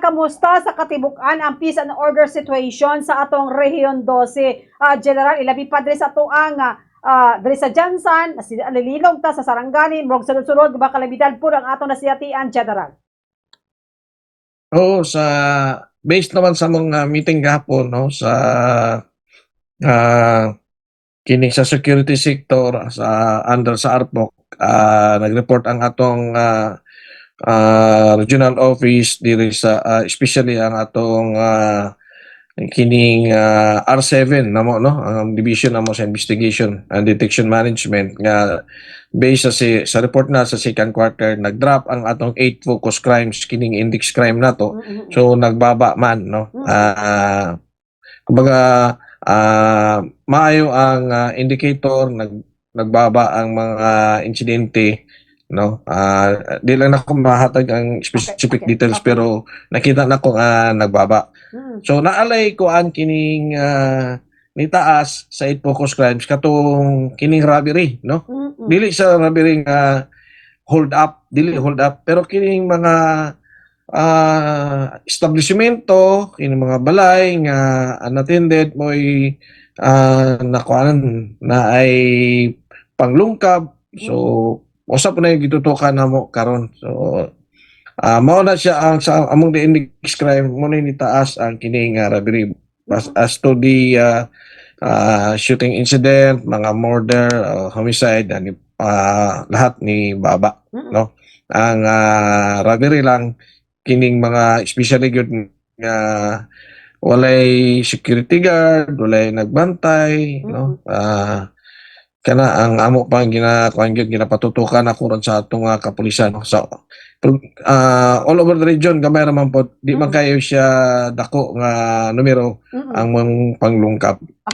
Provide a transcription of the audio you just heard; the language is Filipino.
kamusta sa katibukan ang peace and order situation sa atong Region 12? General, ilabi pa diri sa tuang diri sa Jansan, nalililog ta sa Sarangani, murag sunod-sunod ba kalabitan po ang atong nasiyatian, General. Oo, based naman sa mga meeting gahapon, no, sa kini sa security sector sa under sa ARPOC, nag-report ang atong regional office diri sa especially ang atong kining R7 namo, no, ang division namo sa investigation and detection management nga based sa report na sa second quarter nag-drop ang atong 8 focus crimes kining index crime nato. So nagbaba man, no. Kumbaga maayo ang indicator, nagbaba ang mga insidente, no. Di lang ako mahatag ang specific details pero nakita na ko nagbaba. So naalay ko ang kining nitaas sa 8 focus crimes katong kining robbery, no. Dili sa robbery nga hold up, pero kining mga establishmento, kining mga balay nga unattended mo'y nakuanan na ay panglungkab. So usap na yung gitutukan namo karon. So mao na siya ang sa among the index crime mo na nitaas ang kining robbery. As to the shooting incident, mga murder, homicide, lahat ni baba, no. Ang robbery lang kining mga especially good nga walay security guard, walay nagbantay, no. Kana ang amo pang ginapatutukan ako ron sa atong kapulisan. So all over the region gamay raman po, di man kayo siya dako nga numero ang mga panglungkap.